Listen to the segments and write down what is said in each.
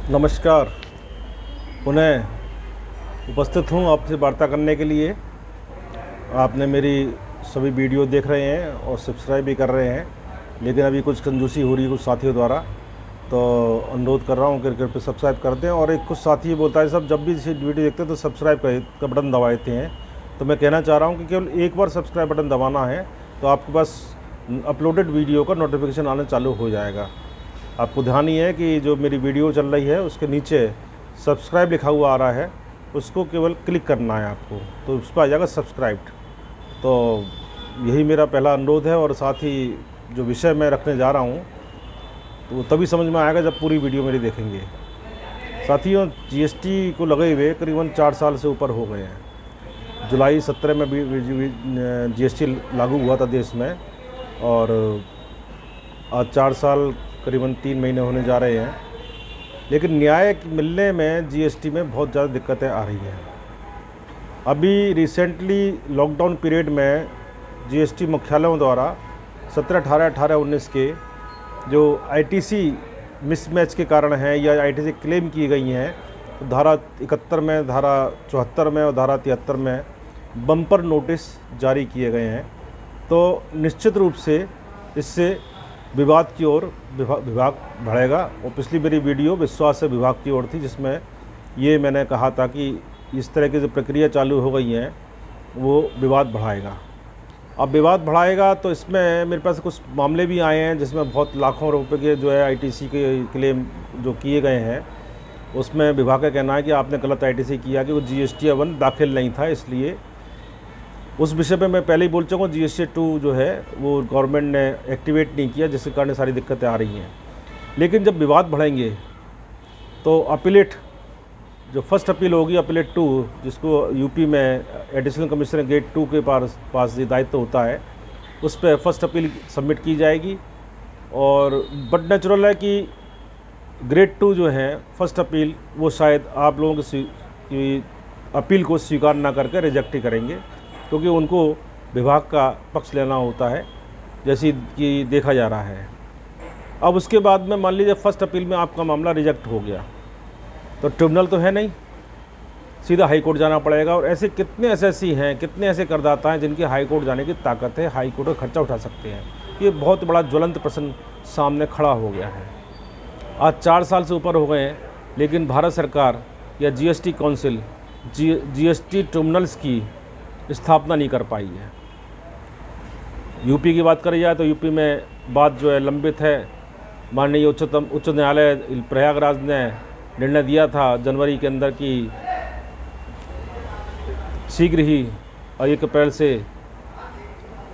नमस्कार। पुनः उपस्थित हूँ आपसे वार्ता करने के लिए। आपने मेरी सभी वीडियो देख रहे हैं और सब्सक्राइब भी कर रहे हैं, लेकिन अभी कुछ कंजूसी हो रही है कुछ साथियों द्वारा, तो अनुरोध कर रहा हूँ कि कृपया सब्सक्राइब कर दें। और एक कुछ साथी बोलता है सब जब भी इसे वीडियो देखते हैं तो सब्सक्राइब का बटन दबा देते हैं। तो मैं कहना चाह रहा हूँ कि केवल एक बार सब्सक्राइब बटन दबाना है तो आपके पास अपलोडेड वीडियो का नोटिफिकेशन आना चालू हो जाएगा। आपको ध्यान ही है कि जो मेरी वीडियो चल रही है उसके नीचे सब्सक्राइब लिखा हुआ आ रहा है, उसको केवल क्लिक करना है आपको, तो उस पर आ जाएगा सब्सक्राइब्ड। तो यही मेरा पहला अनुरोध है। और साथ ही जो विषय मैं रखने जा रहा हूँ तो वो तभी समझ में आएगा जब पूरी वीडियो मेरी देखेंगे। साथियों, जीएसटी को लगे हुए करीबन 4 साल से ऊपर हो गए हैं। जुलाई 17 में भी जीएसटी लागू हुआ था देश में, और आज 4 साल करीबन 3 महीने होने जा रहे हैं। लेकिन न्याय मिलने में जीएसटी में बहुत ज़्यादा दिक्कतें आ रही हैं। अभी रिसेंटली लॉकडाउन पीरियड में जीएसटी मुख्यालयों द्वारा 17, 18, 18, 19 के जो आईटीसी मिसमैच के कारण हैं या आईटीसी क्लेम की गई हैं, तो धारा 71 में, धारा 74 में और धारा 73 में बम्पर नोटिस जारी किए गए हैं। तो निश्चित रूप से इससे विवाद की ओर विभाग बढ़ेगा। और पिछली मेरी वीडियो विश्वास से विभाग की ओर थी, जिसमें ये मैंने कहा था कि इस तरह की जो प्रक्रिया चालू हो गई हैं वो विवाद बढ़ाएगा। अब विवाद बढ़ाएगा तो इसमें मेरे पास कुछ मामले भी आए हैं जिसमें बहुत लाखों रुपए के जो है आईटीसी के क्लेम जो किए गए हैं, उसमें विभाग का कहना है कि आपने गलत आईटीसी किया कि वो जीएसटी 1 दाखिल नहीं था। इसलिए उस विषय पे मैं पहले ही बोल चुका हूँ, जीएसटी 2 जो है वो गवर्नमेंट ने एक्टिवेट नहीं किया, जिसके कारण सारी दिक्कतें आ रही हैं। लेकिन जब विवाद बढ़ेंगे तो अपीलेट जो फर्स्ट अपील होगी, अपीलेट 2, जिसको यूपी में एडिशनल कमिश्नर ग्रेड 2 के पास ये दायित्व होता है, उस पर फर्स्ट अपील सबमिट की जाएगी। और बट नेचुरल है कि ग्रेड 2 जो है फर्स्ट अपील, वो शायद आप लोगों की अपील को स्वीकार ना करके रिजेक्ट ही करेंगे, क्योंकि उनको विभाग का पक्ष लेना होता है, जैसे कि देखा जा रहा है। अब उसके बाद में मान लीजिए फर्स्ट अपील में आपका मामला रिजेक्ट हो गया, तो ट्रिब्यूनल तो है नहीं, सीधा हाई कोर्ट जाना पड़ेगा। और ऐसे कितने एसएससी हैं, कितने ऐसे करदाता हैं जिनकी हाई कोर्ट जाने की ताकत है, हाई कोर्ट का खर्चा उठा सकते हैं। ये बहुत बड़ा ज्वलंत प्रश्न सामने खड़ा हो गया है। आज 4 साल से ऊपर हो गए हैं, लेकिन भारत सरकार या जीएसटी काउंसिल जीएसटी ट्रिब्यूनल्स की स्थापना नहीं कर पाई है। यूपी की बात करी जाए तो यूपी में बात जो है लंबित है। माननीय उच्च न्यायालय प्रयागराज ने निर्णय दिया था जनवरी के अंदर कि शीघ्र ही 1 अप्रैल से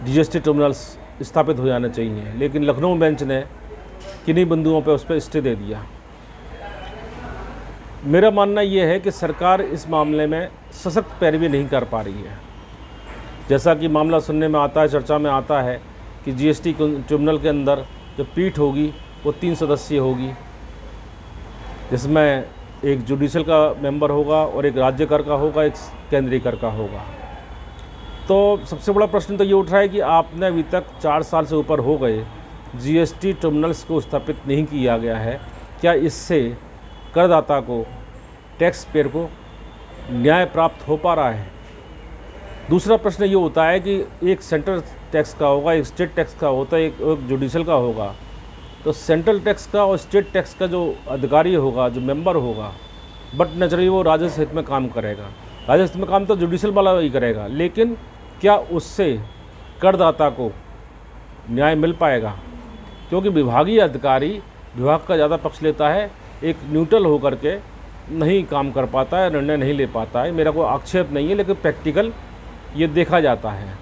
जीएसटी ट्रिब्यूनल्स स्थापित हो जाने चाहिए, लेकिन लखनऊ बेंच ने किन्हीं बिंदुओं पर उस पर स्टे दे दिया। मेरा मानना यह है कि सरकार इस मामले में सशक्त पैरवी नहीं कर पा रही है। जैसा कि मामला सुनने में आता है, चर्चा में आता है कि जीएसटी ट्रिब्यूनल के अंदर जो पीठ होगी वो 3 सदस्यीय होगी, जिसमें एक जुडिशल का मेंबर होगा और एक राज्य कर का होगा, एक केंद्रीय कर का होगा। तो सबसे बड़ा प्रश्न तो ये उठ रहा है कि आपने अभी तक 4 साल से ऊपर हो गए, जीएसटी ट्रिब्यूनल्स को स्थापित नहीं किया गया है। क्या इससे करदाता को, टैक्स पेयर को न्याय प्राप्त हो पा रहा है? दूसरा प्रश्न ये होता है कि एक सेंट्रल टैक्स का होगा, एक स्टेट टैक्स का होता है, एक जुडिशल का होगा। तो सेंट्रल टैक्स का और स्टेट टैक्स का जो अधिकारी होगा, जो मेंबर होगा, बट नेचुरली वो राजस्व हित में काम करेगा। राजस्व में काम तो जुडिशल वाला ही करेगा, लेकिन क्या उससे करदाता को न्याय मिल पाएगा? क्योंकि विभागीय अधिकारी विभाग का ज़्यादा पक्ष लेता है, एक न्यूट्रल होकर के नहीं काम कर पाता है, निर्णय नहीं ले पाता है। मेरा कोई आक्षेप नहीं है, लेकिन प्रैक्टिकल ये देखा जाता है।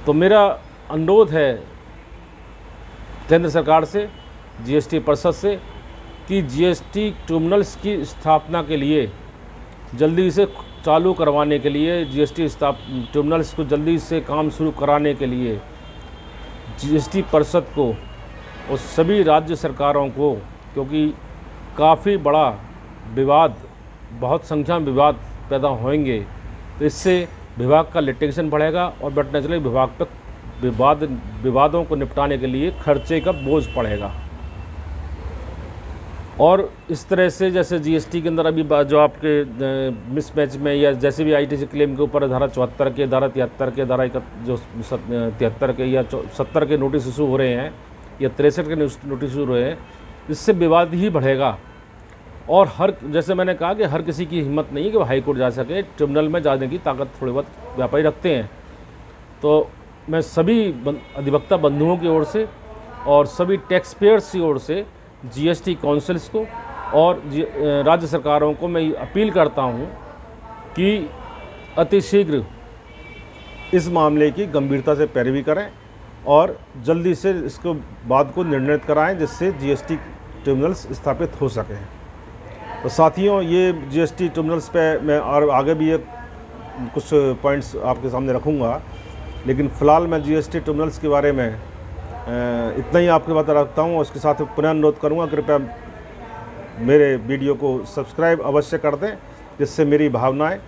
तो मेरा अनुरोध है केंद्र सरकार से, जीएसटी परिषद से, कि जीएसटी ट्रिब्यूनल्स की स्थापना के लिए जल्दी से चालू करवाने के लिए, जीएसटी ट्रिब्यूनल्स को जल्दी से काम शुरू कराने के लिए जीएसटी परिषद को और सभी राज्य सरकारों को, क्योंकि काफ़ी बड़ा विवाद, बहुत संख्या में विवाद पैदा होंगे, तो इससे विभाग का लिटिगेशन बढ़ेगा और बट नेचुरली विभाग पर विवादों को निपटाने के लिए खर्चे का बोझ पड़ेगा। और इस तरह से जैसे जीएसटी के अंदर अभी जो आपके मिसमैच में या जैसे भी आईटीसी क्लेम के ऊपर धारा 74 के, धारा 73 के, धारा जो 73 के या 70 के नोटिस इशू हो रहे हैं या 63 के नोटिस इशू हो रहे हैं, इससे विवाद ही बढ़ेगा। और जैसे मैंने कहा कि हर किसी की हिम्मत नहीं है कि वो हाई कोर्ट जा सके, ट्रिब्यूनल में जाने की ताकत थोड़ी बहुत व्यापारी रखते हैं। तो मैं सभी अधिवक्ता बंधुओं की ओर से और सभी टैक्स पेयर्स की ओर से जीएसटी काउंसिल्स को और राज्य सरकारों को मैं अपील करता हूं कि अतिशीघ्र इस मामले की गंभीरता से पैरवी करें और जल्दी से इसको बात को निर्णित कराएं, जिससे जीएसटी ट्रिब्यूनल्स स्थापित हो सकें। तो साथियों, ये जीएसटी ट्रिब्यूनल्स पे मैं और आगे भी ये कुछ पॉइंट्स आपके सामने रखूँगा, लेकिन फ़िलहाल मैं जीएसटी ट्रिब्यूनल्स के बारे में इतना ही आपके बात रखता हूँ। उसके साथ पुनः अनुरोध करूँगा, कृपया मेरे वीडियो को सब्सक्राइब अवश्य कर दें, जिससे मेरी भावनाएं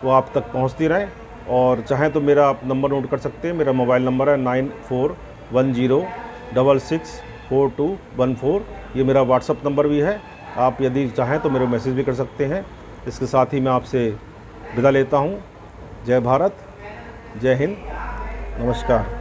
वो आप तक पहुँचती रहें। और चाहें तो मेरा आप नंबर नोट कर सकते हैं। मेरा मोबाइल नंबर है 9410664214। ये मेरा व्हाट्सअप नंबर भी है, आप यदि चाहें तो मेरे मैसेज भी कर सकते हैं। इसके साथ ही मैं आपसे विदा लेता हूँ। जय भारत, जय हिंद, नमस्कार।